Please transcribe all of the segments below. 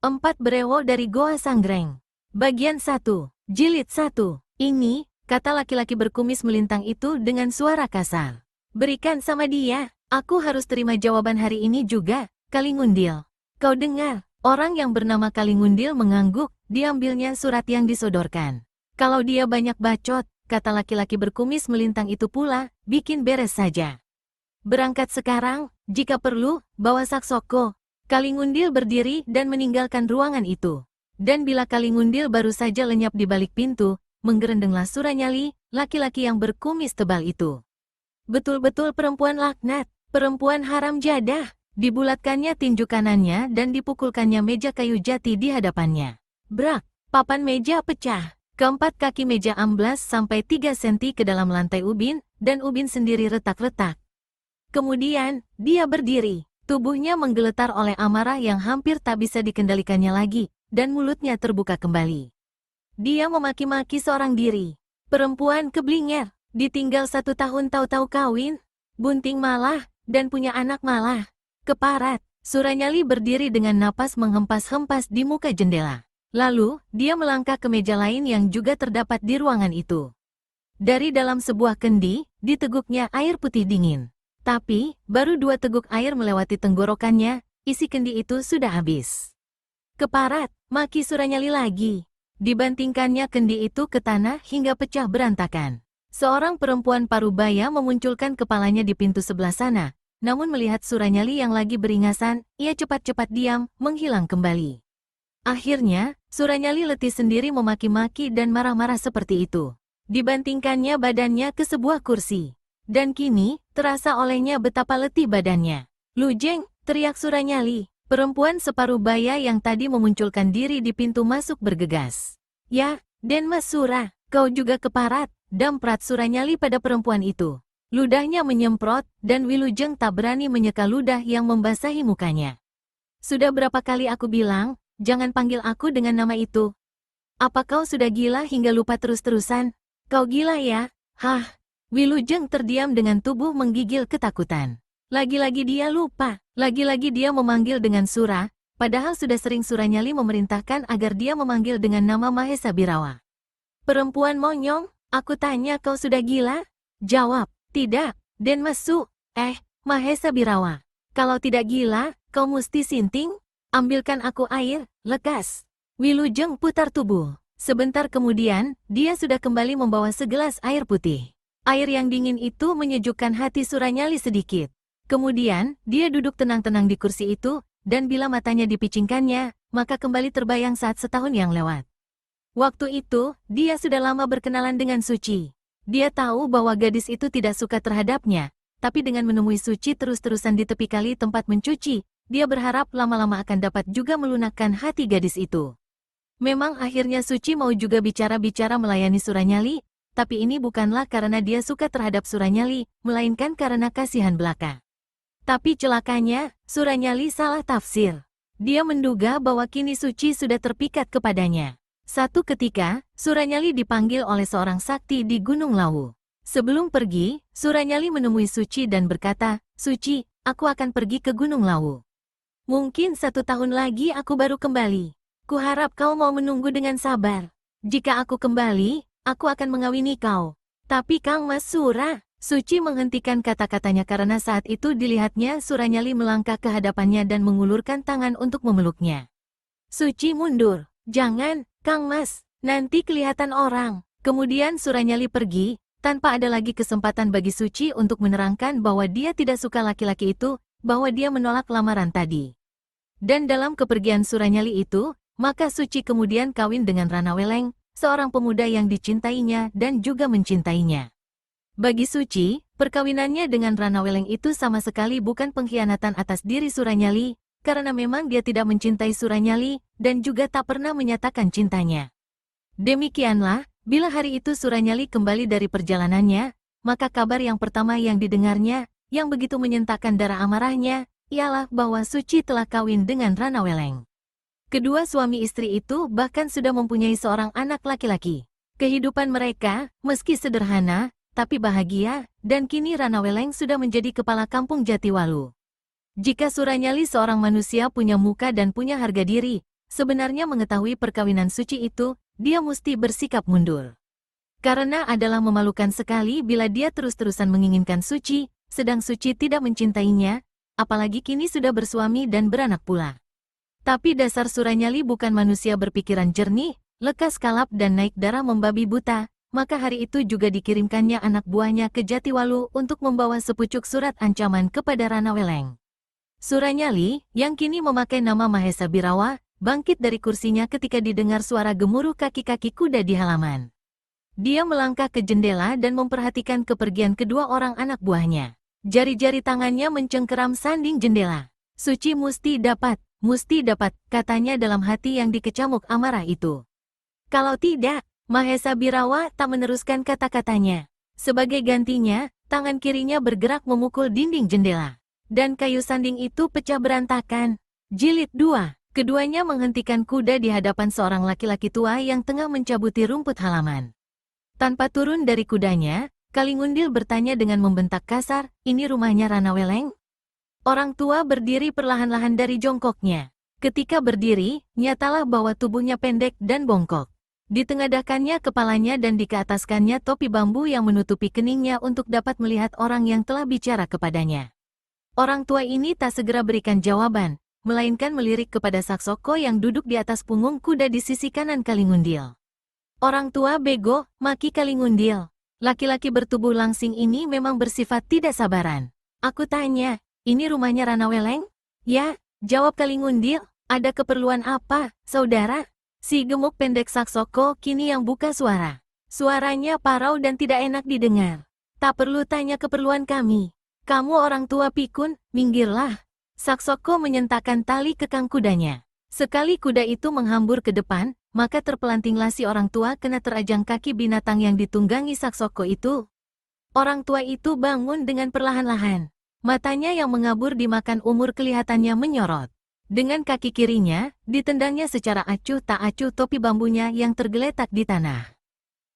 Empat Berewo dari Goa Sanggreng. Bagian 1. Jilid 1. Ini, kata laki-laki berkumis melintang itu dengan suara kasar. Berikan sama dia, aku harus terima jawaban hari ini juga, Kalingundil. Kau dengar, orang yang bernama Kalingundil mengangguk, diambilnya surat yang disodorkan. Kalau dia banyak bacot, kata laki-laki berkumis melintang itu pula, bikin beres saja. Berangkat sekarang, jika perlu, bawa Saksoko. Kalingundil berdiri dan meninggalkan ruangan itu. Dan bila Kalingundil baru saja lenyap di balik pintu, menggerendenglah Suranyali, laki-laki yang berkumis tebal itu. Betul-betul perempuan laknat, perempuan haram jadah. Dibulatkannya tinju kanannya dan dipukulkannya meja kayu jati di hadapannya. Brak, papan meja pecah. Keempat kaki meja amblas sampai 3 senti ke dalam lantai ubin, dan ubin sendiri retak-retak. Kemudian, dia berdiri. Tubuhnya menggeletar oleh amarah yang hampir tak bisa dikendalikannya lagi, dan mulutnya terbuka kembali. Dia memaki-maki seorang diri. Perempuan keblinger, ditinggal 1 tahun tahu-tahu kawin, bunting malah, dan punya anak malah. Keparat, Suranyali berdiri dengan napas menghempas-hempas di muka jendela. Lalu, dia melangkah ke meja lain yang juga terdapat di ruangan itu. Dari dalam sebuah kendi, diteguknya air putih dingin. Tapi, baru 2 teguk air melewati tenggorokannya, isi kendi itu sudah habis. Keparat, maki Suranyali lagi. Dibantingkannya kendi itu ke tanah hingga pecah berantakan. Seorang perempuan parubaya memunculkan kepalanya di pintu sebelah sana, namun melihat Suranyali yang lagi beringasan, ia cepat-cepat diam, menghilang kembali. Akhirnya, Suranyali letih sendiri memaki-maki dan marah-marah seperti itu. Dibantingkannya badannya ke sebuah kursi. Dan kini, terasa olehnya betapa letih badannya. Lujeng, teriak Suranyali. Perempuan separuh baya yang tadi memunculkan diri di pintu masuk bergegas. Ya, Den Mas Sura, kau juga keparat, damprat Suranyali pada perempuan itu. Ludahnya menyemprot, dan Wilujeng tak berani menyeka ludah yang membasahi mukanya. Sudah berapa kali aku bilang, jangan panggil aku dengan nama itu. Apa kau sudah gila hingga lupa terus-terusan? Kau gila ya? Hah? Wilujeng terdiam dengan tubuh menggigil ketakutan. Lagi-lagi dia lupa, lagi-lagi dia memanggil dengan Sura, padahal sudah sering Suranyali memerintahkan agar dia memanggil dengan nama Mahesa Birawa. Perempuan monyong, aku tanya kau sudah gila? Jawab, tidak, Den Masu. Mahesa Birawa. Kalau tidak gila, kau mesti sinting? Ambilkan aku air, lekas. Wilujeng putar tubuh. Sebentar kemudian, dia sudah kembali membawa segelas air putih. Air yang dingin itu menyejukkan hati Suranyali sedikit. Kemudian, dia duduk tenang-tenang di kursi itu, dan bila matanya dipicingkannya, maka kembali terbayang saat setahun yang lewat. Waktu itu, dia sudah lama berkenalan dengan Suci. Dia tahu bahwa gadis itu tidak suka terhadapnya, tapi dengan menemui Suci terus-terusan di tepi kali tempat mencuci, dia berharap lama-lama akan dapat juga melunakkan hati gadis itu. Memang akhirnya Suci mau juga bicara-bicara melayani Suranyali, tapi ini bukanlah karena dia suka terhadap Suranyali, melainkan karena kasihan belaka. Tapi celakanya, Suranyali salah tafsir. Dia menduga bahwa kini Suci sudah terpikat kepadanya. Satu ketika, Suranyali dipanggil oleh seorang sakti di Gunung Lawu. Sebelum pergi, Suranyali menemui Suci dan berkata, "Suci, aku akan pergi ke Gunung Lawu. Mungkin 1 tahun lagi aku baru kembali. Kuharap kau mau menunggu dengan sabar. Jika aku kembali, aku akan mengawini kau." Tapi Kang Mas Sura, Suci menghentikan kata-katanya karena saat itu dilihatnya Suranyali melangkah ke hadapannya dan mengulurkan tangan untuk memeluknya. Suci mundur. "Jangan, Kang Mas, nanti kelihatan orang." Kemudian Suranyali pergi, tanpa ada lagi kesempatan bagi Suci untuk menerangkan bahwa dia tidak suka laki-laki itu, bahwa dia menolak lamaran tadi. Dan dalam kepergian Suranyali itu, maka Suci kemudian kawin dengan Ranaweleng, seorang pemuda yang dicintainya dan juga mencintainya. Bagi Suci, perkawinannya dengan Ranaweleng itu sama sekali bukan pengkhianatan atas diri Suranyali, karena memang dia tidak mencintai Suranyali, dan juga tak pernah menyatakan cintanya. Demikianlah, bila hari itu Suranyali kembali dari perjalanannya, maka kabar yang pertama yang didengarnya, yang begitu menyentakkan darah amarahnya, ialah bahwa Suci telah kawin dengan Ranaweleng. Kedua suami istri itu bahkan sudah mempunyai seorang anak laki-laki. Kehidupan mereka, meski sederhana, tapi bahagia, dan kini Ranaweleng sudah menjadi kepala kampung Jatiwalu. Jika Suranyali seorang manusia punya muka dan punya harga diri, sebenarnya mengetahui perkawinan suci itu, dia mesti bersikap mundur. Karena adalah memalukan sekali bila dia terus-terusan menginginkan Suci, sedang Suci tidak mencintainya, apalagi kini sudah bersuami dan beranak pula. Tapi dasar Suranyali bukan manusia berpikiran jernih, lekas kalap dan naik darah membabi buta, maka hari itu juga dikirimkannya anak buahnya ke Jatiwalu untuk membawa sepucuk surat ancaman kepada Rana Weleng. Suranyali, yang kini memakai nama Mahesa Birawa, bangkit dari kursinya ketika didengar suara gemuruh kaki-kaki kuda di halaman. Dia melangkah ke jendela dan memperhatikan kepergian kedua orang anak buahnya. Jari-jari tangannya mencengkeram sanding jendela. Suci mesti dapat, katanya dalam hati yang dikecamuk amarah itu. Kalau tidak, Mahesa Birawa tak meneruskan kata-katanya. Sebagai gantinya, tangan kirinya bergerak memukul dinding jendela. Dan kayu sanding itu pecah berantakan. Jilid 2. Keduanya menghentikan kuda di hadapan seorang laki-laki tua yang tengah mencabuti rumput halaman. Tanpa turun dari kudanya, Kalingundil bertanya dengan membentak kasar, "Ini rumahnya Rana Weleng?" Orang tua berdiri perlahan-lahan dari jongkoknya. Ketika berdiri, nyatalah bahwa tubuhnya pendek dan bongkok. Ditengadahkannya kepalanya dan dikeataskannya topi bambu yang menutupi keningnya untuk dapat melihat orang yang telah bicara kepadanya. Orang tua ini tak segera berikan jawaban, melainkan melirik kepada Saksoko yang duduk di atas punggung kuda di sisi kanan Kalingundil. "Orang tua bego," maki Kalingundil. Laki-laki bertubuh langsing ini memang bersifat tidak sabaran. "Aku tanya, ini rumahnya Rana Weleng?" "Ya," jawab Kalingundil. "Ada keperluan apa, saudara?" Si gemuk pendek Saksoko kini yang buka suara. Suaranya parau dan tidak enak didengar. "Tak perlu tanya keperluan kami. Kamu orang tua pikun, minggirlah." Saksoko menyentakkan tali kekang kudanya. Sekali kuda itu menghambur ke depan, maka terpelantinglah si orang tua kena terajang kaki binatang yang ditunggangi Saksoko itu. Orang tua itu bangun dengan perlahan-lahan. Matanya yang mengabur dimakan umur kelihatannya menyorot. Dengan kaki kirinya, ditendangnya secara acuh tak acuh topi bambunya yang tergeletak di tanah.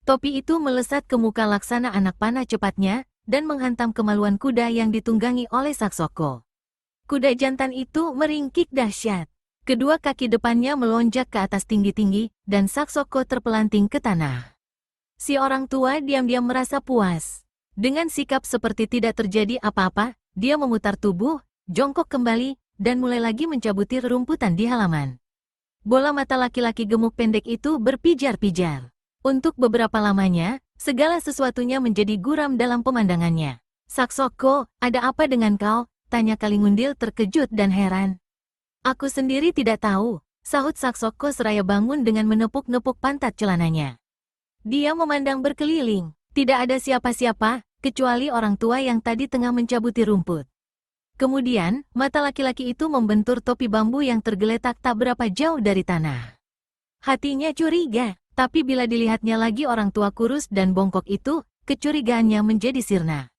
Topi itu melesat ke muka laksana anak panah cepatnya, dan menghantam kemaluan kuda yang ditunggangi oleh Saksoko. Kuda jantan itu meringkik dahsyat. Kedua kaki depannya melonjak ke atas tinggi-tinggi, dan Saksoko terpelanting ke tanah. Si orang tua diam-diam merasa puas. Dengan sikap seperti tidak terjadi apa-apa, dia memutar tubuh, jongkok kembali, dan mulai lagi mencabuti rerumputan di halaman. Bola mata laki-laki gemuk pendek itu berpijar-pijar. Untuk beberapa lamanya, segala sesuatunya menjadi guram dalam pemandangannya. "Saksoko, ada apa dengan kau?" tanya Kalingundil terkejut dan heran. "Aku sendiri tidak tahu," sahut Saksoko seraya bangun dengan menepuk-nepuk pantat celananya. Dia memandang berkeliling. Tidak ada siapa-siapa, kecuali orang tua yang tadi tengah mencabuti rumput. Kemudian, mata laki-laki itu membentur topi bambu yang tergeletak tak berapa jauh dari tanah. Hatinya curiga, tapi bila dilihatnya lagi orang tua kurus dan bongkok itu, kecurigaannya menjadi sirna.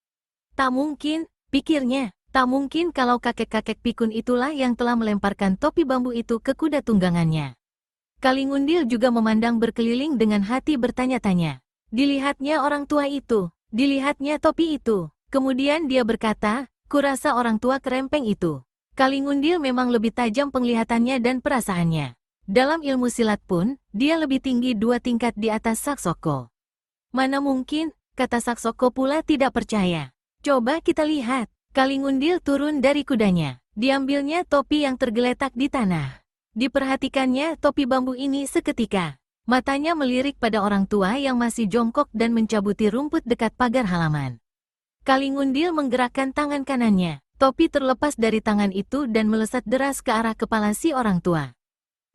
Tak mungkin, pikirnya, tak mungkin kalau kakek-kakek pikun itulah yang telah melemparkan topi bambu itu ke kuda tunggangannya. Kalingundil juga memandang berkeliling dengan hati bertanya-tanya. Dilihatnya orang tua itu, dilihatnya topi itu. Kemudian dia berkata, "Kurasa orang tua kerempeng itu." Kalingundil memang lebih tajam penglihatannya dan perasaannya. Dalam ilmu silat pun, dia lebih tinggi 2 tingkat di atas Saksoko. "Mana mungkin," kata Saksoko pula tidak percaya. "Coba kita lihat." Kalingundil turun dari kudanya. Diambilnya topi yang tergeletak di tanah. Diperhatikannya topi bambu ini seketika. Matanya melirik pada orang tua yang masih jongkok dan mencabuti rumput dekat pagar halaman. Kalingundil menggerakkan tangan kanannya. Topi terlepas dari tangan itu dan melesat deras ke arah kepala si orang tua.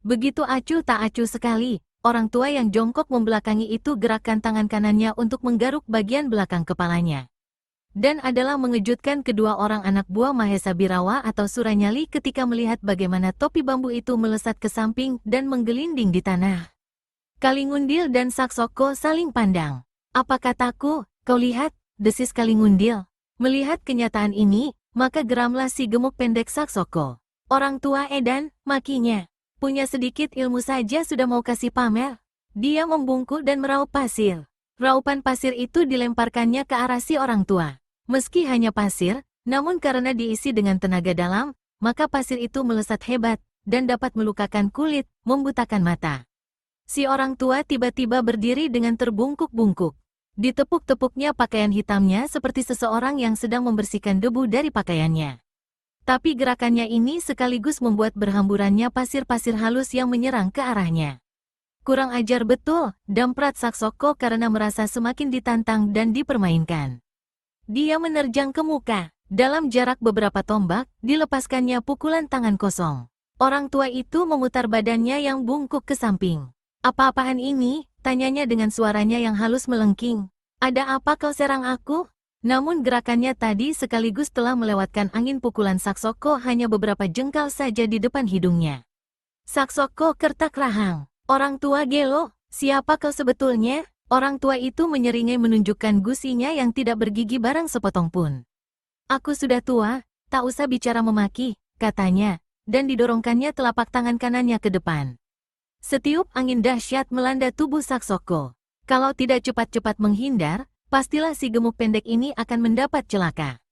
Begitu acuh tak acuh sekali, orang tua yang jongkok membelakangi itu gerakkan tangan kanannya untuk menggaruk bagian belakang kepalanya. Dan adalah mengejutkan kedua orang anak buah Mahesa Birawa atau Suranyali ketika melihat bagaimana topi bambu itu melesat ke samping dan menggelinding di tanah. Kalingundil dan Saksoko saling pandang. "Apa kataku, kau lihat?" desis Kalingundil. Melihat kenyataan ini, maka geramlah si gemuk pendek Saksoko. "Orang tua edan," makinya. "Punya sedikit ilmu saja sudah mau kasih pamer." Dia membungkuk dan meraup pasir. Raupan pasir itu dilemparkannya ke arah si orang tua. Meski hanya pasir, namun karena diisi dengan tenaga dalam, maka pasir itu melesat hebat, dan dapat melukakan kulit, membutakan mata. Si orang tua tiba-tiba berdiri dengan terbungkuk-bungkuk. Ditepuk-tepuknya pakaian hitamnya seperti seseorang yang sedang membersihkan debu dari pakaiannya. Tapi gerakannya ini sekaligus membuat berhamburannya pasir-pasir halus yang menyerang ke arahnya. Kurang ajar betul, damprat Saksoko karena merasa semakin ditantang dan dipermainkan. Dia menerjang ke muka. Dalam jarak beberapa tombak, dilepaskannya pukulan tangan kosong. Orang tua itu memutar badannya yang bungkuk ke samping. "Apa-apaan ini?" tanyanya dengan suaranya yang halus melengking. "Ada apa kau serang aku?" Namun gerakannya tadi sekaligus telah melewatkan angin pukulan Saksoko hanya beberapa jengkal saja di depan hidungnya. Saksoko kertak rahang. "Orang tua Gelo, siapa kau sebetulnya?" Orang tua itu menyeringai menunjukkan gusinya yang tidak bergigi barang sepotong pun. "Aku sudah tua, tak usah bicara memaki," katanya, dan didorongkannya telapak tangan kanannya ke depan. Setiup angin dahsyat melanda tubuh Saksoko. Kalau tidak cepat-cepat menghindar, pastilah si gemuk pendek ini akan mendapat celaka.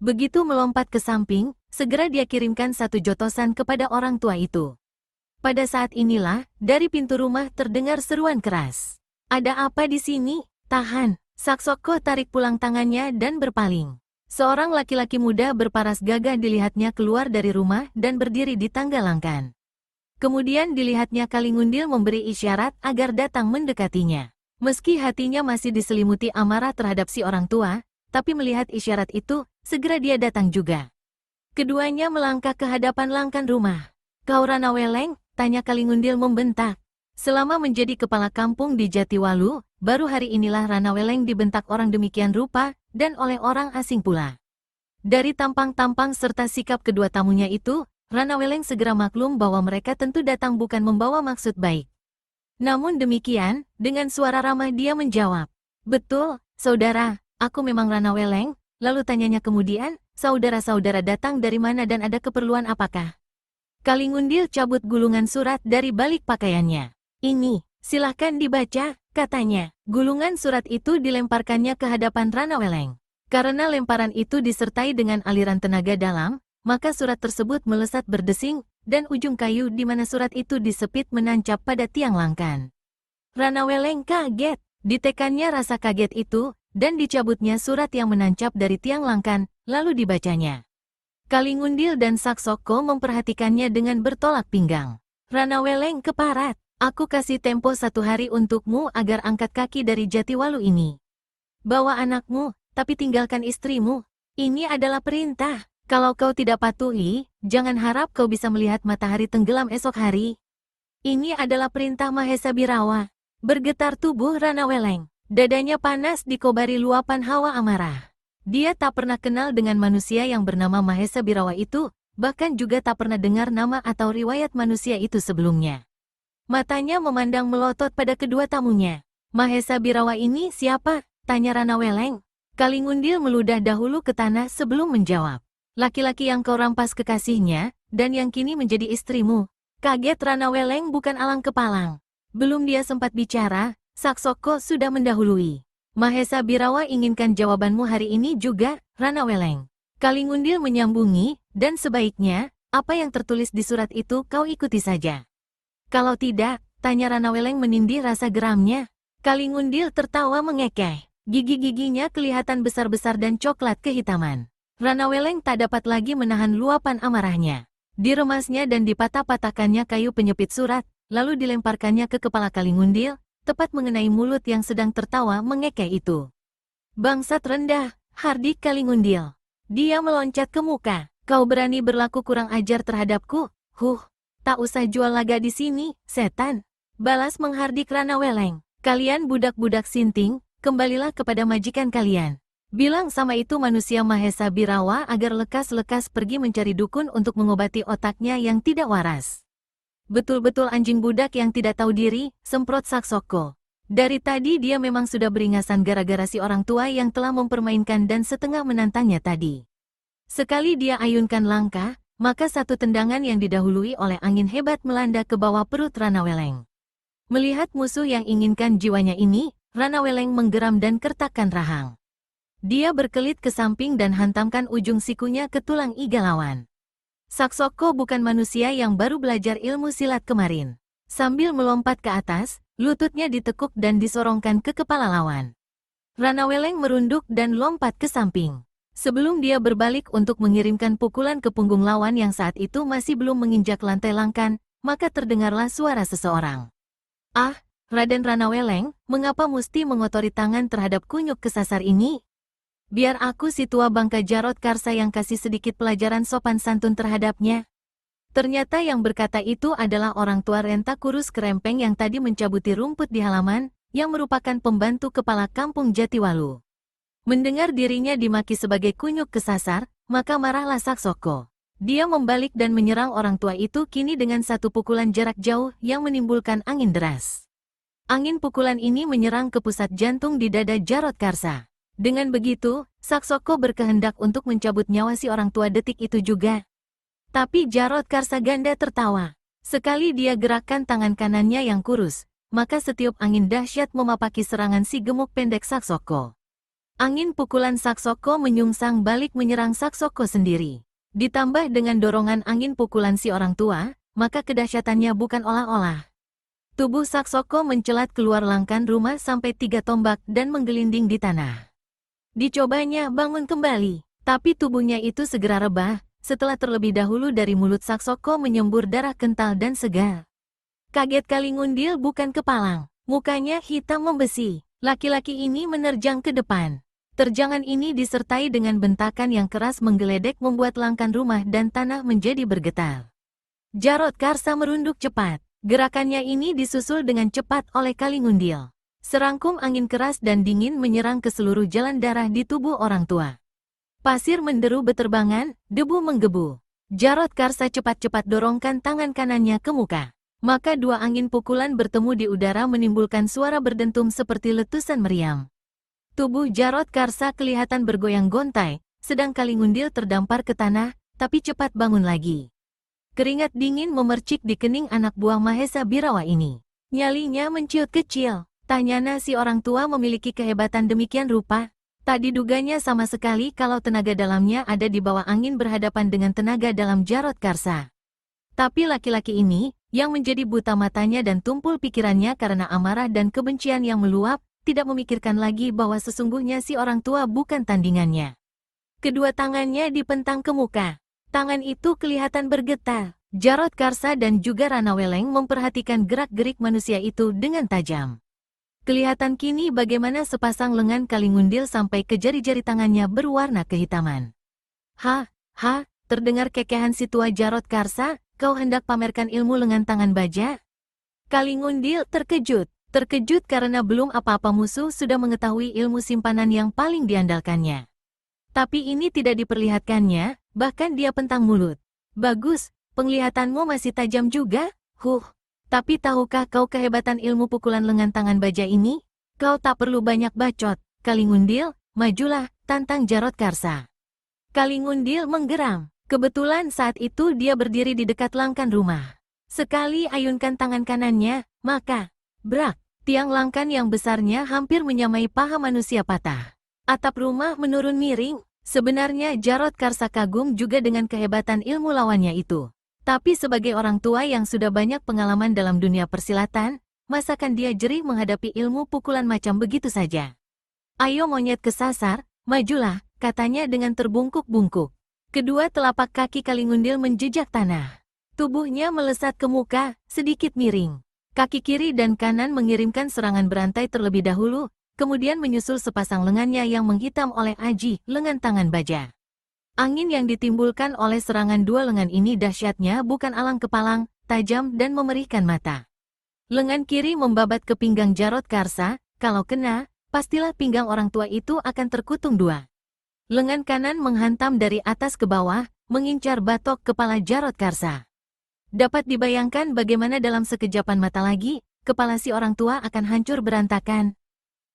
Begitu melompat ke samping, segera dia kirimkan satu jotosan kepada orang tua itu. Pada saat inilah, dari pintu rumah terdengar seruan keras. "Ada apa di sini? Tahan!" Saksoko tarik pulang tangannya dan berpaling. Seorang laki-laki muda berparas gagah dilihatnya keluar dari rumah dan berdiri di tangga langkan. Kemudian dilihatnya Kalingundil memberi isyarat agar datang mendekatinya. Meski hatinya masih diselimuti amarah terhadap si orang tua, tapi melihat isyarat itu, segera dia datang juga. Keduanya melangkah ke hadapan langkan rumah. "Kau Ranaweleng?" tanya Kalingundil membentak. Selama menjadi kepala kampung di Jatiwalu, baru hari inilah Ranaweleng dibentak orang demikian rupa, dan oleh orang asing pula. Dari tampang-tampang serta sikap kedua tamunya itu, Ranaweleng segera maklum bahwa mereka tentu datang bukan membawa maksud baik. Namun demikian, dengan suara ramah dia menjawab, "Betul, saudara, aku memang Ranaweleng." Lalu tanyanya kemudian, "Saudara-saudara datang dari mana dan ada keperluan apakah?" Kalingundil cabut gulungan surat dari balik pakaiannya. "Ini, silahkan dibaca," katanya. Gulungan surat itu dilemparkannya ke hadapan Ranaweleng. Karena lemparan itu disertai dengan aliran tenaga dalam, maka surat tersebut melesat berdesing, dan ujung kayu di mana surat itu disepit menancap pada tiang langkan. Ranaweleng kaget, ditekannya rasa kaget itu, dan dicabutnya surat yang menancap dari tiang langkan, lalu dibacanya. Kalingundil dan Saksoko memperhatikannya dengan bertolak pinggang. "Ranaweleng keparat, aku kasih tempo 1 hari untukmu agar angkat kaki dari Jatiwalu ini. Bawa anakmu, tapi tinggalkan istrimu. Ini adalah perintah. Kalau kau tidak patuhi, jangan harap kau bisa melihat matahari tenggelam esok hari. Ini adalah perintah Mahesa Birawa." Bergetar tubuh Ranaweleng. Dadanya panas dikobari luapan hawa amarah. Dia tak pernah kenal dengan manusia yang bernama Mahesa Birawa itu, bahkan juga tak pernah dengar nama atau riwayat manusia itu sebelumnya. Matanya memandang melotot pada kedua tamunya. "Mahesa Birawa ini siapa?" tanya Ranaweleng. Kalingundil meludah dahulu ke tanah sebelum menjawab. "Laki-laki yang kau rampas kekasihnya, dan yang kini menjadi istrimu." Kaget Ranaweleng bukan alang kepalang. Belum dia sempat bicara, Saksoko sudah mendahului. "Mahesa Birawa inginkan jawabanmu hari ini juga, Ranaweleng." Kalingundil menyambungi, "Dan sebaiknya, apa yang tertulis di surat itu kau ikuti saja." "Kalau tidak?" tanya Ranaweleng menindih rasa geramnya. Kalingundil tertawa mengekeh. Gigi-giginya kelihatan besar-besar dan coklat kehitaman. Ranaweleng tak dapat lagi menahan luapan amarahnya. Diremasnya dan dipatah-patahkannya kayu penyepit surat, lalu dilemparkannya ke kepala Kalingundil, tepat mengenai mulut yang sedang tertawa mengekeh itu. "Bangsat rendah, hardik Kalingundil." Dia meloncat ke muka. "Kau berani berlaku kurang ajar terhadapku? Tak usah jual laga di sini, setan." Balas menghardik Ranaweleng. "Kalian budak-budak sinting, kembalilah kepada majikan kalian. Bilang sama itu manusia Mahesa Birawa agar lekas-lekas pergi mencari dukun untuk mengobati otaknya yang tidak waras." "Betul-betul anjing budak yang tidak tahu diri," semprot Saksoko. Dari tadi dia memang sudah beringasan gara-gara si orang tua yang telah mempermainkan dan setengah menantangnya tadi. Sekali dia ayunkan langkah, maka satu tendangan yang didahului oleh angin hebat melanda ke bawah perut Ranaweleng. Melihat musuh yang inginkan jiwanya ini, Ranaweleng menggeram dan kertakkan rahang. Dia berkelit ke samping dan hantamkan ujung sikunya ke tulang iga lawan. Saksoko bukan manusia yang baru belajar ilmu silat kemarin. Sambil melompat ke atas, lututnya ditekuk dan disorongkan ke kepala lawan. Ranaweleng merunduk dan lompat ke samping. Sebelum dia berbalik untuk mengirimkan pukulan ke punggung lawan yang saat itu masih belum menginjak lantai langkan, maka terdengarlah suara seseorang. Ah, Raden Ranaweleng, mengapa mesti mengotori tangan terhadap kunyuk kesasar ini? Biar aku si tua bangka Jarod Karsa yang kasih sedikit pelajaran sopan santun terhadapnya. Ternyata yang berkata itu adalah orang tua renta kurus kerempeng yang tadi mencabuti rumput di halaman, yang merupakan pembantu kepala kampung Jatiwalu. Mendengar dirinya dimaki sebagai kunyuk kesasar, maka marahlah Saksoko. Dia membalik dan menyerang orang tua itu kini dengan satu pukulan jarak jauh yang menimbulkan angin deras. Angin pukulan ini menyerang ke pusat jantung di dada Jarod Karsa. Dengan begitu, Saksoko berkehendak untuk mencabut nyawa si orang tua detik itu juga. Tapi Jarod Karsa ganda tertawa. Sekali dia gerakkan tangan kanannya yang kurus, maka setiup angin dahsyat memapaki serangan si gemuk pendek Saksoko. Angin pukulan Saksoko menyungsang balik menyerang Saksoko sendiri. Ditambah dengan dorongan angin pukulan si orang tua, maka kedahsyatannya bukan olah-olah. Tubuh Saksoko mencelat keluar langkan rumah sampai 3 tombak dan menggelinding di tanah. Dicobanya bangun kembali, tapi tubuhnya itu segera rebah, setelah terlebih dahulu dari mulut Saksoko menyembur darah kental dan segar. Kaget Kalingundil bukan kepalang, mukanya hitam membesi. Laki-laki ini menerjang ke depan. Terjangan ini disertai dengan bentakan yang keras menggeledek membuat langkan rumah dan tanah menjadi bergetar. Jarod Karsa merunduk cepat. Gerakannya ini disusul dengan cepat oleh Kalingundil. Serangkum angin keras dan dingin menyerang ke seluruh jalan darah di tubuh orang tua. Pasir menderu beterbangan, debu menggebu. Jarod Karsa cepat-cepat dorongkan tangan kanannya ke muka. Maka 2 angin pukulan bertemu di udara menimbulkan suara berdentum seperti letusan meriam. Tubuh Jarod Karsa kelihatan bergoyang gontai, sedang Kalingundil terdampar ke tanah, tapi cepat bangun lagi. Keringat dingin memercik di kening anak buah Mahesa Birawa ini. Nyalinya menciut kecil. Tanyana si orang tua memiliki kehebatan demikian rupa. Tak diduganya sama sekali kalau tenaga dalamnya ada di bawah angin berhadapan dengan tenaga dalam Jarod Karsa. Tapi laki-laki ini, yang menjadi buta matanya dan tumpul pikirannya karena amarah dan kebencian yang meluap, tidak memikirkan lagi bahwa sesungguhnya si orang tua bukan tandingannya. Kedua tangannya dipentang ke muka. Tangan itu kelihatan bergetar. Jarod Karsa dan juga Ranaweleng memperhatikan gerak-gerik manusia itu dengan tajam. Kelihatan kini bagaimana sepasang lengan Kalingundil sampai ke jari-jari tangannya berwarna kehitaman. Ha, terdengar kekehan si tua Jarod Karsa, kau hendak pamerkan ilmu lengan tangan baja? Kalingundil terkejut karena belum apa-apa musuh sudah mengetahui ilmu simpanan yang paling diandalkannya. Tapi ini tidak diperlihatkannya, bahkan dia pentang mulut. Bagus, penglihatanmu masih tajam juga, Tapi tahukah kau kehebatan ilmu pukulan lengan tangan baja ini? Kau tak perlu banyak bacot, Kalingundil, majulah, tantang Jarod Karsa. Kalingundil menggeram. Kebetulan saat itu dia berdiri di dekat langkan rumah. Sekali ayunkan tangan kanannya, maka, brak, tiang langkan yang besarnya hampir menyamai paha manusia patah. Atap rumah menurun miring. Sebenarnya Jarod Karsa kagum juga dengan kehebatan ilmu lawannya itu. Tapi sebagai orang tua yang sudah banyak pengalaman dalam dunia persilatan, masakan dia jerih menghadapi ilmu pukulan macam begitu saja. Ayo monyet kesasar, majulah, katanya dengan terbungkuk-bungkuk. Kedua telapak kaki Kalingundil menjejak tanah. Tubuhnya melesat ke muka, sedikit miring. Kaki kiri dan kanan mengirimkan serangan berantai terlebih dahulu, kemudian menyusul sepasang lengannya yang menghitam oleh aji, lengan tangan baja. Angin yang ditimbulkan oleh serangan 2 lengan ini dahsyatnya bukan alang kepalang, tajam dan memerihkan mata. Lengan kiri membabat ke pinggang Jarod Karsa, kalau kena, pastilah pinggang orang tua itu akan terkutung 2. Lengan kanan menghantam dari atas ke bawah, mengincar batok kepala Jarod Karsa. Dapat dibayangkan bagaimana dalam sekejapan mata lagi, kepala si orang tua akan hancur berantakan.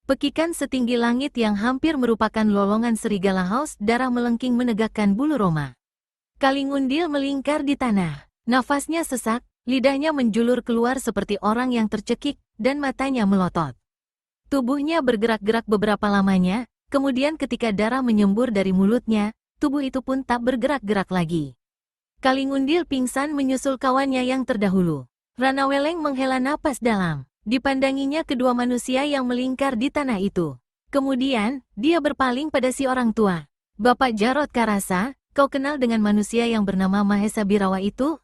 Pekikan setinggi langit yang hampir merupakan lolongan serigala haus darah melengking menegakkan bulu roma. Kalingundil melingkar di tanah. Nafasnya sesak, lidahnya menjulur keluar seperti orang yang tercekik, dan matanya melotot. Tubuhnya bergerak-gerak beberapa lamanya, kemudian ketika darah menyembur dari mulutnya, tubuh itu pun tak bergerak-gerak lagi. Kalingundil pingsan menyusul kawannya yang terdahulu. Ranaweleng menghela napas dalam. Dipandanginya kedua manusia yang melingkar di tanah itu. Kemudian, dia berpaling pada si orang tua. Bapak Jarod Karasa, kau kenal dengan manusia yang bernama Mahesa Birawa itu?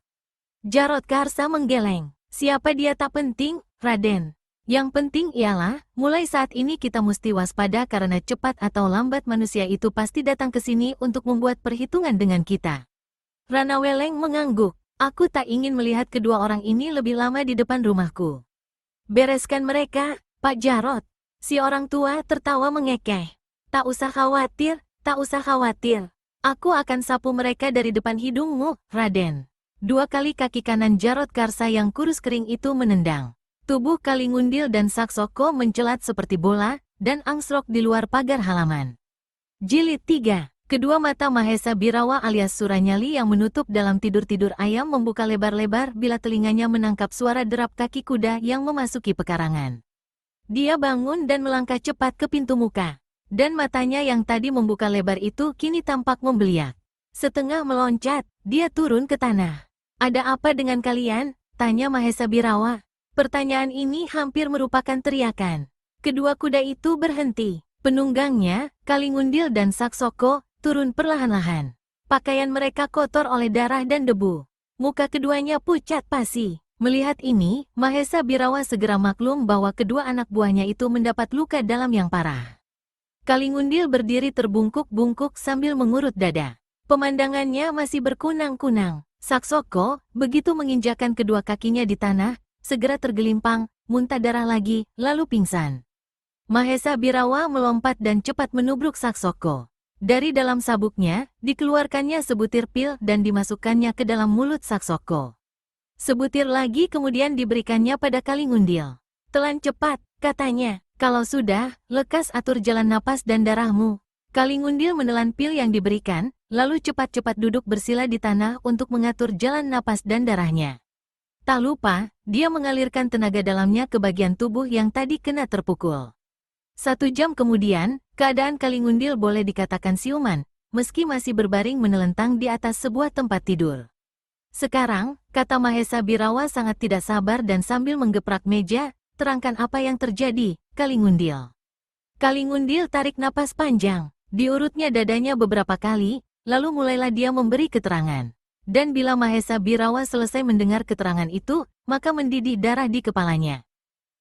Jarod Karsa menggeleng. Siapa dia tak penting, Raden. Yang penting ialah, mulai saat ini kita mesti waspada karena cepat atau lambat manusia itu pasti datang ke sini untuk membuat perhitungan dengan kita. Ranaweleng mengangguk. Aku tak ingin melihat kedua orang ini lebih lama di depan rumahku. Bereskan mereka, Pak Jarod. Si orang tua tertawa mengekeh. Tak usah khawatir, tak usah khawatir. Aku akan sapu mereka dari depan hidungmu, Raden. 2 kali kaki kanan Jarod Karsa yang kurus kering itu menendang. Tubuh Kalingundil dan Saksoko mencelat seperti bola, dan angsrok di luar pagar halaman. Jilid 3. Kedua mata Mahesa Birawa alias Suranyali yang menutup dalam tidur-tidur ayam membuka lebar-lebar bila telinganya menangkap suara derap kaki kuda yang memasuki pekarangan. Dia bangun dan melangkah cepat ke pintu muka. Dan matanya yang tadi membuka lebar itu kini tampak membeliak. Setengah meloncat, dia turun ke tanah. Ada apa dengan kalian? Tanya Mahesa Birawa. Pertanyaan ini hampir merupakan teriakan. Kedua kuda itu berhenti. Penunggangnya, Kalingundil dan Saksoko, turun perlahan-lahan. Pakaian mereka kotor oleh darah dan debu. Muka keduanya pucat pasi. Melihat ini, Mahesa Birawa segera maklum bahwa kedua anak buahnya itu mendapat luka dalam yang parah. Kalingundil berdiri terbungkuk-bungkuk sambil mengurut dada. Pemandangannya masih berkunang-kunang. Saksoko, begitu menginjakan kedua kakinya di tanah, segera tergelimpang, muntah darah lagi, lalu pingsan. Mahesa Birawa melompat dan cepat menubruk Saksoko. Dari dalam sabuknya, dikeluarkannya sebutir pil dan dimasukkannya ke dalam mulut Saksoko. Sebutir lagi kemudian diberikannya pada Kalingundil. Telan cepat, katanya. Kalau sudah, lekas atur jalan napas dan darahmu. Kalingundil menelan pil yang diberikan, lalu cepat-cepat duduk bersila di tanah untuk mengatur jalan napas dan darahnya. Tak lupa, dia mengalirkan tenaga dalamnya ke bagian tubuh yang tadi kena terpukul. 1 jam kemudian, keadaan Kalingundil boleh dikatakan siuman, meski masih berbaring menelentang di atas sebuah tempat tidur. Sekarang, kata Mahesa Birawa sangat tidak sabar dan sambil menggeprak meja, terangkan apa yang terjadi, Kalingundil. Kalingundil tarik napas panjang, diurutnya dadanya beberapa kali, lalu mulailah dia memberi keterangan. Dan bila Mahesa Birawa selesai mendengar keterangan itu, maka mendidih darah di kepalanya.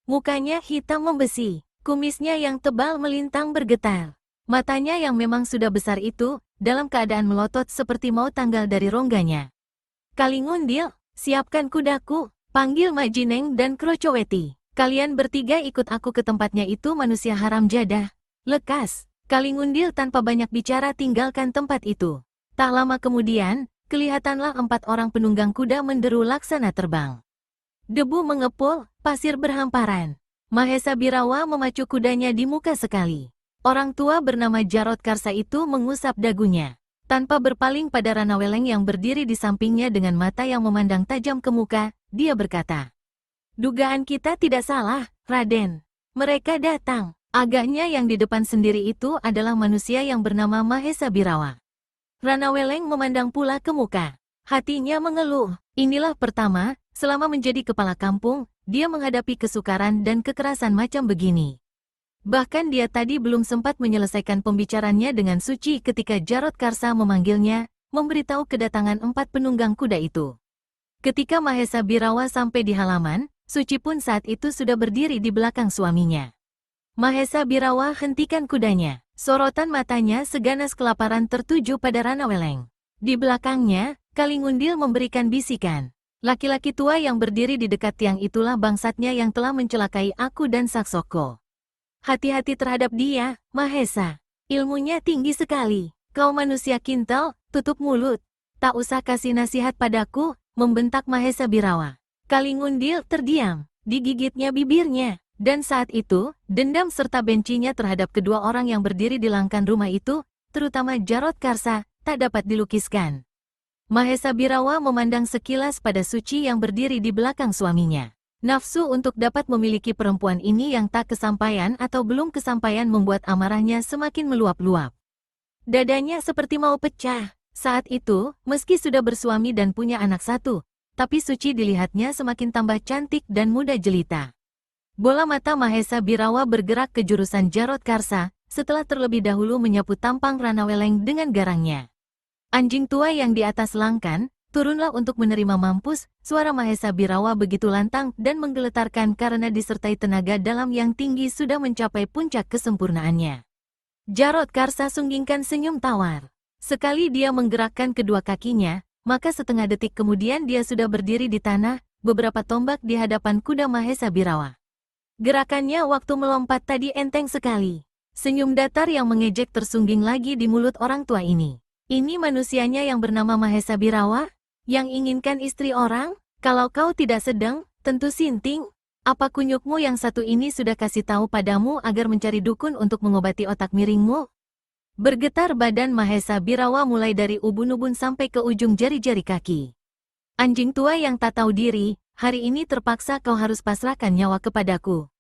Mukanya hitam membesi. Kumisnya yang tebal melintang bergetar. Matanya yang memang sudah besar itu, dalam keadaan melotot seperti mau tanggal dari rongganya. Kalingundil, siapkan kudaku, panggil Majineng dan Krocoweti. Kalian bertiga ikut aku ke tempatnya itu manusia haram jadah. Lekas, Kalingundil tanpa banyak bicara tinggalkan tempat itu. Tak lama kemudian, kelihatanlah 4 orang penunggang kuda menderu laksana terbang. Debu mengepul, pasir berhamparan. Mahesa Birawa memacu kudanya di muka sekali. Orang tua bernama Jarod Karsa itu mengusap dagunya. Tanpa berpaling pada Ranaweleng yang berdiri di sampingnya dengan mata yang memandang tajam ke muka, dia berkata, "Dugaan kita tidak salah, Raden. Mereka datang. Agaknya yang di depan sendiri itu adalah manusia yang bernama Mahesa Birawa." Ranaweleng memandang pula ke muka. Hatinya mengeluh. Inilah pertama, selama menjadi kepala kampung, dia menghadapi kesukaran dan kekerasan macam begini. Bahkan dia tadi belum sempat menyelesaikan pembicaranya dengan Suci ketika Jarod Karsa memanggilnya, memberitahu kedatangan 4 penunggang kuda itu. Ketika Mahesa Birawa sampai di halaman, Suci pun saat itu sudah berdiri di belakang suaminya. Mahesa Birawa hentikan kudanya. Sorotan matanya seganas kelaparan tertuju pada Ranaweleng. Di belakangnya, Kalingundil memberikan bisikan. Laki-laki tua yang berdiri di dekat tiang itulah bangsatnya yang telah mencelakai aku dan Saksoko. Hati-hati terhadap dia, Mahesa. Ilmunya tinggi sekali. Kau manusia kintal, tutup mulut. Tak usah kasih nasihat padaku, membentak Mahesa Birawa. Kalingundil terdiam, digigitnya bibirnya. Dan saat itu, dendam serta bencinya terhadap kedua orang yang berdiri di langkan rumah itu, terutama Jarod Karsa, tak dapat dilukiskan. Mahesa Birawa memandang sekilas pada Suci yang berdiri di belakang suaminya. Nafsu untuk dapat memiliki perempuan ini yang tak kesampaian atau belum kesampaian membuat amarahnya semakin meluap-luap. Dadanya seperti mau pecah. Saat itu, meski sudah bersuami dan punya anak satu, tapi Suci dilihatnya semakin tambah cantik dan muda jelita. Bola mata Mahesa Birawa bergerak ke jurusan Jarod Karsa, setelah terlebih dahulu menyapu tampang Ranaweleng dengan garangnya. Anjing tua yang di atas langkan, turunlah untuk menerima mampus, suara Mahesa Birawa begitu lantang dan menggeletarkan karena disertai tenaga dalam yang tinggi sudah mencapai puncak kesempurnaannya. Jarod Karsa sunggingkan senyum tawar. Sekali dia menggerakkan kedua kakinya, maka setengah detik kemudian dia sudah berdiri di tanah, beberapa tombak di hadapan kuda Mahesa Birawa. Gerakannya waktu melompat tadi enteng sekali. Senyum datar yang mengejek tersungging lagi di mulut orang tua ini. Ini manusianya yang bernama Mahesa Birawa? Yang inginkan istri orang? Kalau kau tidak sedang, tentu sinting. Apa kunyukmu yang satu ini sudah kasih tahu padamu agar mencari dukun untuk mengobati otak miringmu? Bergetar badan Mahesa Birawa mulai dari ubun-ubun sampai ke ujung jari-jari kaki. Anjing tua yang tak tahu diri, hari ini terpaksa kau harus pasrahkan nyawa kepadaku.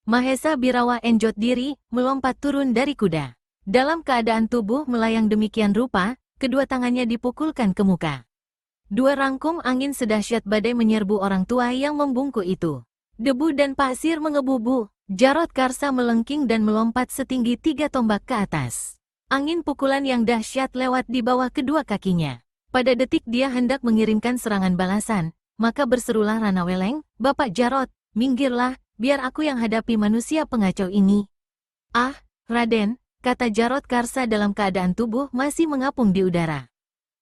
Mahesa Birawa enjot diri, melompat turun dari kuda. Dalam keadaan tubuh melayang demikian rupa, kedua tangannya dipukulkan ke muka. Dua rangkum angin sedahsyat badai menyerbu orang tua yang membungkuk itu. Debu dan pasir mengebubu, Jarod Karsa melengking dan melompat setinggi 3 tombak ke atas. Angin pukulan yang dahsyat lewat di bawah kedua kakinya. Pada detik dia hendak mengirimkan serangan balasan, maka berserulah Ranaweleng, "Bapak Jarod, minggirlah, biar aku yang hadapi manusia pengacau ini." "Ah, Raden," kata Jarod Karsa dalam keadaan tubuh masih mengapung di udara.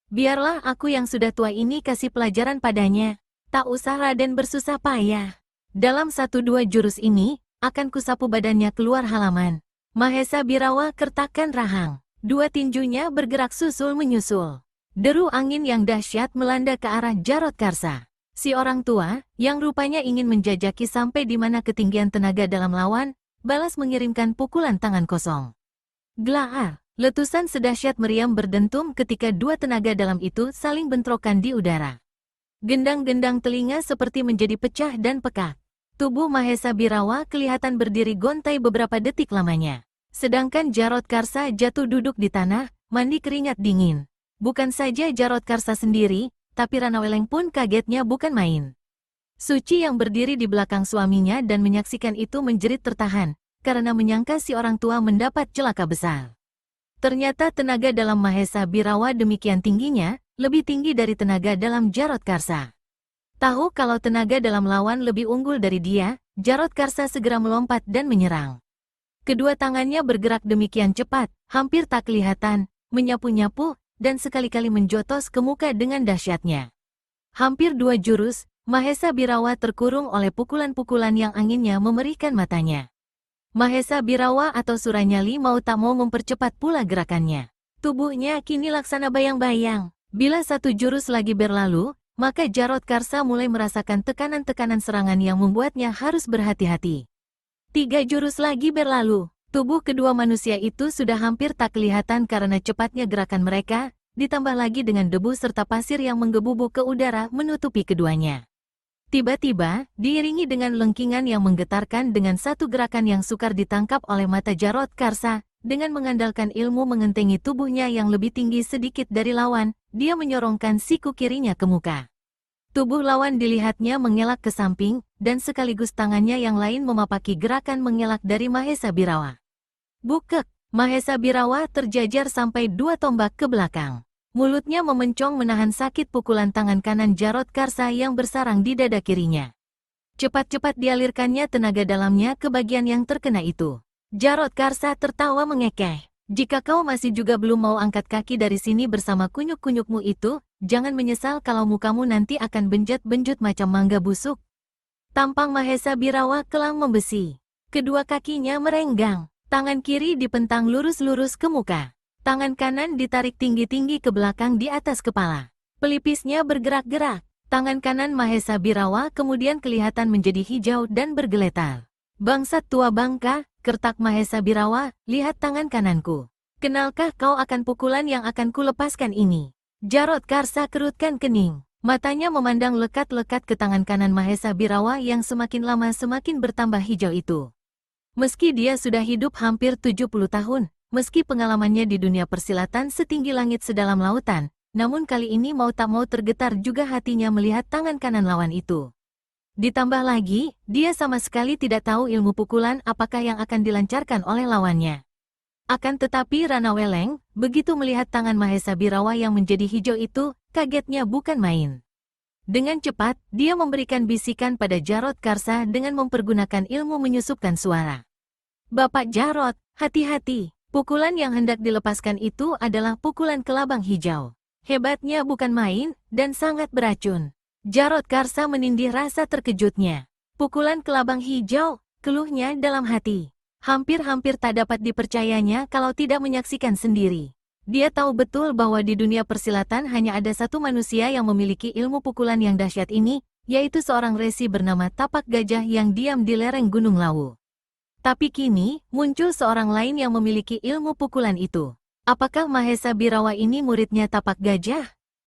"Biarlah aku yang sudah tua ini kasih pelajaran padanya. Tak usah Raden bersusah payah. Dalam 1-2 jurus ini, akan kusapu badannya keluar halaman." Mahesa Birawa kertakkan rahang. Dua tinjunya bergerak susul-menyusul. Deru angin yang dahsyat melanda ke arah Jarod Karsa. Si orang tua, yang rupanya ingin menjajaki sampai di mana ketinggian tenaga dalam lawan, balas mengirimkan pukulan tangan kosong. Glaar, letusan sedahsyat meriam berdentum ketika dua tenaga dalam itu saling bentrokan di udara. Gendang-gendang telinga seperti menjadi pecah dan pekak. Tubuh Mahesa Birawa kelihatan berdiri gontai beberapa detik lamanya. Sedangkan Jarod Karsa jatuh duduk di tanah, mandi keringat dingin. Bukan saja Jarod Karsa sendiri, tapi Ranaweleng pun kagetnya bukan main. Suci yang berdiri di belakang suaminya dan menyaksikan itu menjerit tertahan, karena menyangka si orang tua mendapat celaka besar. Ternyata tenaga dalam Mahesa Birawa demikian tingginya, lebih tinggi dari tenaga dalam Jarod Karsa. Tahu kalau tenaga dalam lawan lebih unggul dari dia, Jarod Karsa segera melompat dan menyerang. Kedua tangannya bergerak demikian cepat, hampir tak kelihatan, menyapu-nyapu, dan sekali-kali menjotos ke muka dengan dahsyatnya. Hampir 2 jurus, Mahesa Birawa terkurung oleh pukulan-pukulan yang anginnya memerihkan matanya. Mahesa Birawa atau Suranyali mau tak mau mempercepat pula gerakannya. Tubuhnya kini laksana bayang-bayang. Bila 1 jurus lagi berlalu, maka Jarod Karsa mulai merasakan tekanan-tekanan serangan yang membuatnya harus berhati-hati. 3 jurus lagi berlalu. Tubuh kedua manusia itu sudah hampir tak kelihatan karena cepatnya gerakan mereka, ditambah lagi dengan debu serta pasir yang menggebubu ke udara menutupi keduanya. Tiba-tiba, diiringi dengan lengkingan yang menggetarkan dengan satu gerakan yang sukar ditangkap oleh mata Jarod Karsa, dengan mengandalkan ilmu mengentengi tubuhnya yang lebih tinggi sedikit dari lawan, dia menyorongkan siku kirinya ke muka. Tubuh lawan dilihatnya mengelak ke samping, dan sekaligus tangannya yang lain memapaki gerakan mengelak dari Mahesa Birawa. Bukek, Mahesa Birawa terjajar sampai 2 tombak ke belakang. Mulutnya memencong menahan sakit pukulan tangan kanan Jarod Karsa yang bersarang di dada kirinya. Cepat-cepat dialirkannya tenaga dalamnya ke bagian yang terkena itu. Jarod Karsa tertawa mengekeh. "Jika kau masih juga belum mau angkat kaki dari sini bersama kunyuk-kunyukmu itu, jangan menyesal kalau mukamu nanti akan benjat-benjut macam mangga busuk." Tampang Mahesa Birawa kelang membesi. Kedua kakinya merenggang. Tangan kiri dipentang lurus-lurus ke muka. Tangan kanan ditarik tinggi-tinggi ke belakang di atas kepala. Pelipisnya bergerak-gerak. Tangan kanan Mahesa Birawa kemudian kelihatan menjadi hijau dan bergeletar. "Bangsat tua bangka," kertak Mahesa Birawa, "lihat tangan kananku. Kenalkah kau akan pukulan yang akan kulepaskan ini?" Jarod Karsa kerutkan kening. Matanya memandang lekat-lekat ke tangan kanan Mahesa Birawa yang semakin lama semakin bertambah hijau itu. Meski dia sudah hidup hampir 70 tahun, meski pengalamannya di dunia persilatan setinggi langit sedalam lautan, namun kali ini mau tak mau tergetar juga hatinya melihat tangan kanan lawan itu. Ditambah lagi, dia sama sekali tidak tahu ilmu pukulan apakah yang akan dilancarkan oleh lawannya. Akan tetapi Rana Weleng, begitu melihat tangan Mahesa Birawa yang menjadi hijau itu, kagetnya bukan main. Dengan cepat, dia memberikan bisikan pada Jarod Karsa dengan mempergunakan ilmu menyusupkan suara. Bapak Jarod, hati-hati, pukulan yang hendak dilepaskan itu adalah pukulan kelabang hijau. Hebatnya bukan main, dan sangat beracun. Jarod Karsa menindih rasa terkejutnya. Pukulan kelabang hijau, keluhnya dalam hati. Hampir-hampir tak dapat dipercayanya kalau tidak menyaksikan sendiri. Dia tahu betul bahwa di dunia persilatan hanya ada satu manusia yang memiliki ilmu pukulan yang dahsyat ini, yaitu seorang resi bernama Tapak Gajah yang diam di lereng Gunung Lawu. Tapi kini, muncul seorang lain yang memiliki ilmu pukulan itu. Apakah Mahesa Birawa ini muridnya Tapak Gajah?